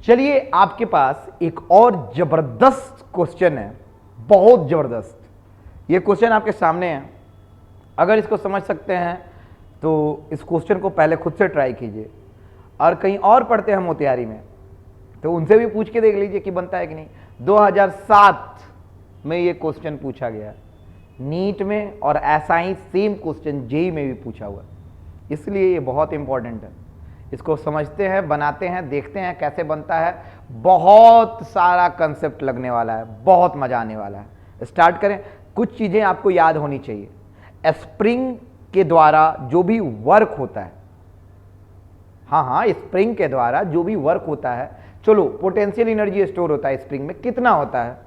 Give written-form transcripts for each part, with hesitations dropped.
चलिए आपके पास एक और जबरदस्त क्वेश्चन है, बहुत जबरदस्त। ये क्वेश्चन आपके सामने है, अगर इसको समझ सकते हैं तो इस क्वेश्चन को पहले खुद से ट्राई कीजिए, और कहीं और पढ़ते हैं मोतिहारी में तो उनसे भी पूछ के देख लीजिए कि बनता है कि नहीं। 2007 में ये क्वेश्चन पूछा गया नीट में, और ऐसा ही सेम क्वेश्चन जेईई में भी पूछा हुआ, इसलिए ये बहुत इंपॉर्टेंट है। इसको समझते हैं, बनाते हैं, देखते हैं कैसे बनता है। बहुत सारा कंसेप्ट लगने वाला है, बहुत मजा आने वाला है। स्टार्ट करें। कुछ चीजें आपको याद होनी चाहिए। स्प्रिंग के द्वारा जो भी वर्क होता है, हाँ, स्प्रिंग के द्वारा जो भी वर्क होता है, चलो पोटेंशियल एनर्जी स्टोर होता है स्प्रिंग में, कितना होता है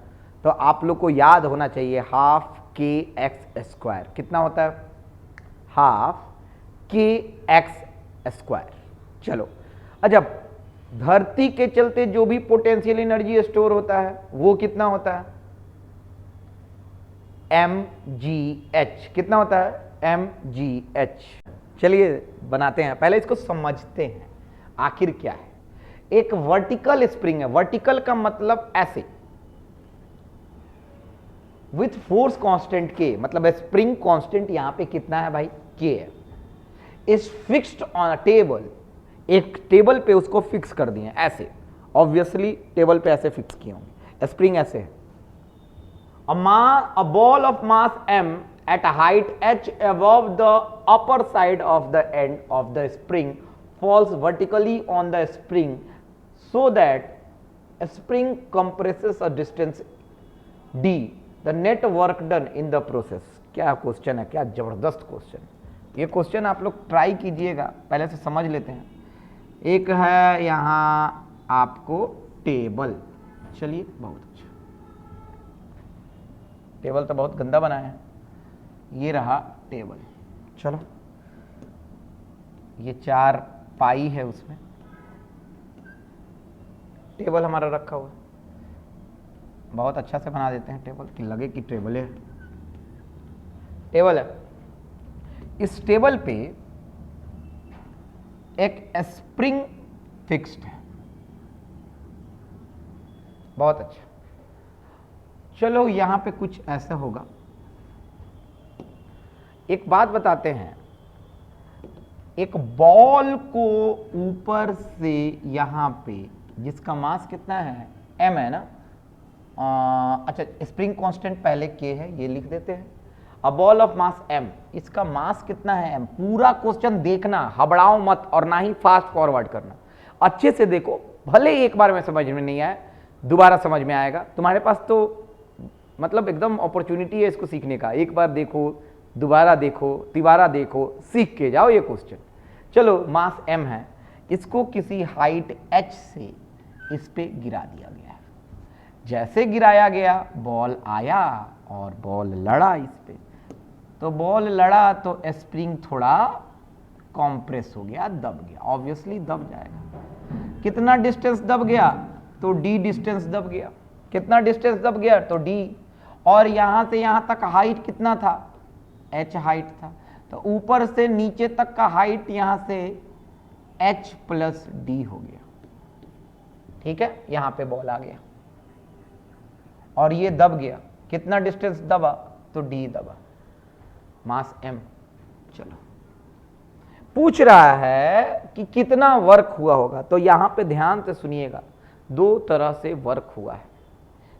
तो आप लोग को याद होना चाहिए, हाफ के एक्स स्क्वायर। कितना होता है? हाफ के एक्स स्क्वायर। चलो, अच्छा, धरती के चलते जो भी पोटेंशियल एनर्जी स्टोर होता है वो कितना होता है? mgh। कितना होता है? mgh। चलिए बनाते हैं, पहले इसको समझते हैं आखिर क्या है। एक वर्टिकल स्प्रिंग है, वर्टिकल का मतलब ऐसे, विथ फोर्स कांस्टेंट के, मतलब स्प्रिंग कांस्टेंट यहां पे कितना है भाई? के है। Is fixed on a table, एक टेबल पे उसको फिक्स कर दिए ऐसे, ऑब्वियसली टेबल पे ऐसे फिक्स किए होंगे। स्प्रिंग ऐसे है। a ball of mass m at a height h above the upper side of the end of the spring falls vertically on the spring so that a spring compresses a distance d, the net work done in the process। क्या question है, क्या जबरदस्त question. ये question आप लोग try कीजिएगा, पहले से समझ लेते हैं। एक है यहां आपको टेबल, चलिए बहुत अच्छा, टेबल तो बहुत गंदा बनाया है, ये रहा टेबल। चलो, ये 4 पाई है, उसमें टेबल हमारा रखा हुआ है। बहुत अच्छा से बना देते हैं टेबल कि लगे कि टेबल है। टेबल है, इस टेबल पे एक स्प्रिंग फिक्स्ड है। बहुत अच्छा। चलो, यहां पे कुछ ऐसा होगा। एक बात बताते हैं, एक बॉल को ऊपर से यहां पे, जिसका मास कितना है? m है ना। अच्छा, स्प्रिंग कांस्टेंट पहले k है, ये लिख देते हैं। A ball of mass m, इसका मास कितना है? m। पूरा क्वेश्चन देखना, हबड़ाओ मत, और ना ही फास्ट फॉरवर्ड करना। अच्छे से देखो, भले एक बार में समझ में नहीं आए, दोबारा समझ में आएगा। तुम्हारे पास तो मतलब एकदम अपॉर्चुनिटी है इसको सीखने का। एक बार देखो, दोबारा देखो, तिबारा देखो, सीख के जाओ ये क्वेश्चन। चलो, मास m है, इसको किसी हाइट h से इस पे गिरा दिया गया है। जैसे गिराया गया, बॉल आया और बॉल लड़ा इस पे, तो बॉल लड़ा तो स्प्रिंग थोड़ा कॉम्प्रेस हो गया, दब गया, ऑब्वियसली दब जाएगा। कितना डिस्टेंस दब गया? तो d डिस्टेंस दब गया। कितना डिस्टेंस दब गया? तो d। और यहां से यहां तक हाइट कितना था? h हाइट था, तो ऊपर से नीचे तक का हाइट यहां से h प्लस डी हो गया। ठीक है, यहां पे बॉल आ गया और ये दब गया। कितना डिस्टेंस दबा? तो d दबा, मास m। चलो, पूछ रहा है कि कितना वर्क हुआ होगा, तो यहां पे ध्यान से सुनिएगा। 2 तरह से वर्क हुआ है,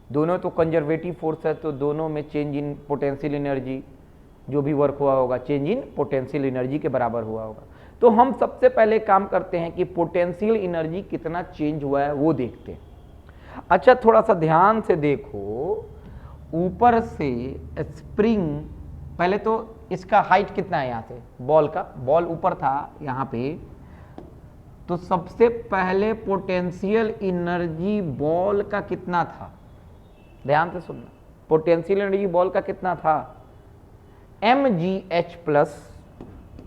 दोनों तो कंजर्वेटिव फोर्स है, तो दोनों में चेंज इन पोटेंशियल एनर्जी, जो भी वर्क हुआ होगा चेंज इन पोटेंशियल एनर्जी के बराबर हुआ होगा। तो हम सबसे पहले काम करते हैं कि पोटेंशियल एनर्जी कितना चेंज हुआ है वो देखते हैं। अच्छा, थोड़ा सा ध्यान से देखो, ऊपर से स्प्रिंग, पहले तो इसका हाइट कितना है? यहाँ से बॉल का, बॉल ऊपर था यहाँ पे, तो सबसे पहले पोटेंशियल एनर्जी बॉल का कितना था? ध्यान से सुनना, पोटेंशियल एनर्जी बॉल का कितना था? mgh प्लस,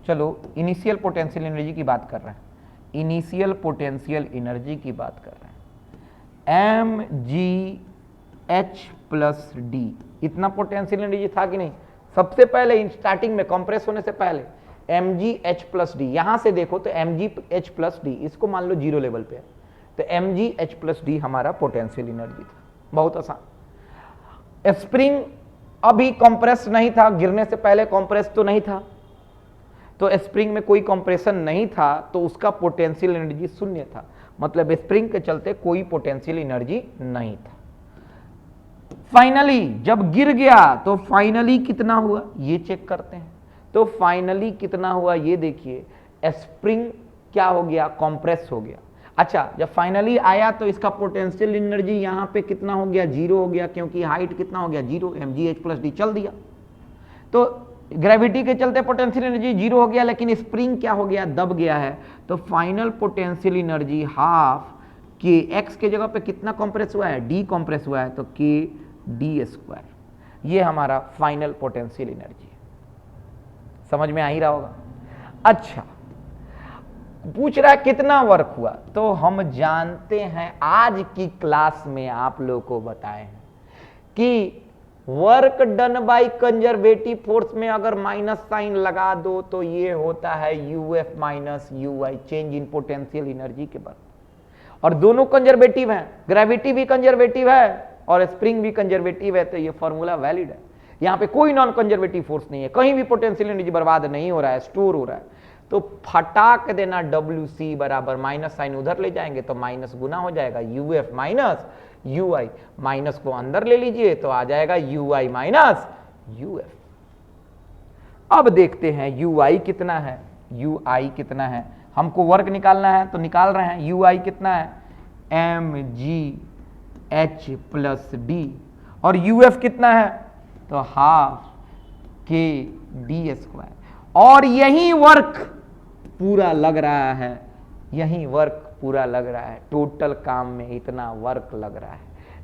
चलो इनिशियल पोटेंशियल एनर्जी की बात कर रहे हैं, इनिशियल पोटेंशियल एनर्जी की बात कर रहे हैं, mgh प्लस डी। इतना पोटेंशियल एनर्जी था कि नहीं? सबसे पहले स्टार्टिंग में कंप्रेस होने से पहले mgh प्लस डी, यहां से देखो तो mgh प्लस डी, इसको मान लो 0 लेवल पे है, तो Mgh+d हमारा पोटेंशियल एनर्जी था। बहुत आसान। स्प्रिंग अभी कंप्रेस नहीं था, गिरने से पहले कंप्रेस तो नहीं था, तो स्प्रिंग में कोई कंप्रेशन नहीं था, तो उसका पोटेंशियल एनर्जी शून्य था, मतलब स्प्रिंग के चलते कोई पोटेंशियल एनर्जी नहीं था। फाइनली जब गिर गया तो फाइनली कितना हुआ ये चेक करते हैं। तो फाइनली कितना हुआ ये देखिए, स्प्रिंग क्या हो गया, कंप्रेस हो गया। अच्छा, जब फाइनली आया तो इसका पोटेंशियल एनर्जी यहां पे कितना हो गया, 0 हो गया, क्योंकि हाइट कितना हो गया 0, Mgh+d चल दिया। तो ग्रेविटी के चलते पोटेंशियल एनर्जी 0 हो गया, लेकिन स्प्रिंग क्या हो गया, दब गया है। तो फाइनल पोटेंशियल एनर्जी हाफ के एक्स के जगह पे कितना कंप्रेस हुआ है, d कंप्रेस हुआ है, तो k d²। ये हमारा फाइनल पोटेंशियल एनर्जी है। समझ में आ ही रहा होगा। अच्छा, पूछ रहा है कितना वर्क हुआ, तो हम जानते हैं आज की क्लास में आप लोगों को बताए हैं कि work done by conservative force में अगर माइनस साइन लगा दो तो ये होता है UF minus UI, change in potential energy के बराबर। और दोनों कंजर्वेटिव हैं, ग्रेविटी भी कंजर्वेटिव है और स्प्रिंग भी कंजर्वेटिव है, तो ये फॉर्मूला वैलिड है। यहां पे कोई नॉन कंजर्वेटिव फोर्स नहीं है, कहीं भी पोटेंशियल एनर्जी बर्बाद नहीं हो रहा है, स्टोर हो रहा है। तो फटाक देना WC बराबर माइनस साइन उधर ले जाएंगे तो माइनस गुना हो जाएगा UF माइनस UI, माइनस को अंदर ले लीजिए तो आ जाएगा UI माइनस UF। अब देखते हैं UI कितना है, UI कितना है, हमको वर्क निकालना है तो निकाल रहे हैं। UI कितना है, Mgh+d, और UF कितना है, तो हाफ kd²। और यही वर्क पूरा लग रहा है, यही वर्क पूरा लग रहा है, टोटल काम में इतना वर्क लग रहा है,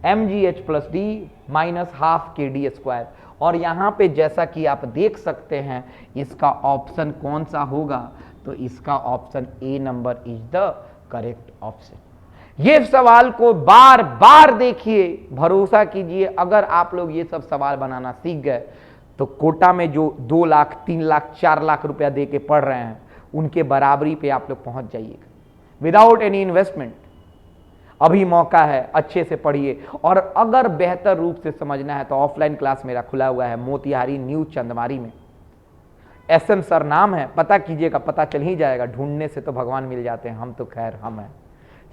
Mgh+d माइनस हाफ kd²। और यहां पे जैसा कि आप देख सकते हैं इसका ऑप्शन कौन सा होगा, तो इसका option A number is the correct option. ये सवाल को बार बार देखिए, भरोसा कीजिए, अगर आप लोग ये सब सवाल बनाना सीख गए तो कोटा में जो 2 लाख 3 लाख 4 लाख रुपया दे के पढ़ रहे हैं उनके बराबरी पे आप लोग पहुंच जाइएगा विदाउट एनी इन्वेस्टमेंट। अभी मौका है, अच्छे से पढ़िए। और अगर बेहतर रूप से समझना है तो ऑफलाइन क्लास मेरा खुला हुआ है मोतिहारी न्यू चंदमारी में, SM सर नाम है, पता कीजिएगा, पता चल ही जाएगा, ढूंढने से तो भगवान मिल जाते हैं, हम तो खैर हम हैं।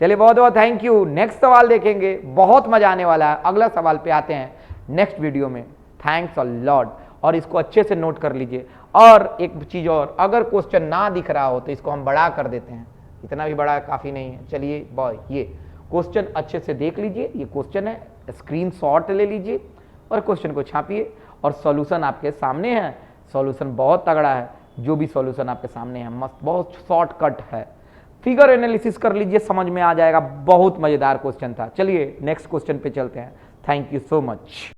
चलिए, बहुत बहुत थैंक यू। नेक्स्ट सवाल देखेंगे, बहुत मजा आने वाला है। अगला सवाल पे आते हैं नेक्स्ट वीडियो में। थैंक्स अ लॉट, और इसको अच्छे से नोट कर लीजिए। और एक चीज और, अगर क्वेश्चन ना दिख रहा हो तो इसको हम बड़ा कर देते हैं, इतना भी बड़ा काफी नहीं है। चलिए बॉय, ये क्वेश्चन अच्छे से देख लीजिए, ये क्वेश्चन है, स्क्रीनशॉट ले लीजिए और क्वेश्चन को छापिए, और सॉल्यूशन आपके सामने है। सॉल्यूशन बहुत तगड़ा है, जो भी सॉल्यूशन आपके सामने है मस्त, बहुत शॉर्टकट है। फिगर एनालिसिस कर लीजिए, समझ में आ जाएगा, बहुत मजेदार क्वेश्चन था। चलिए नेक्स्ट क्वेश्चन पे चलते हैं। Thank you so much.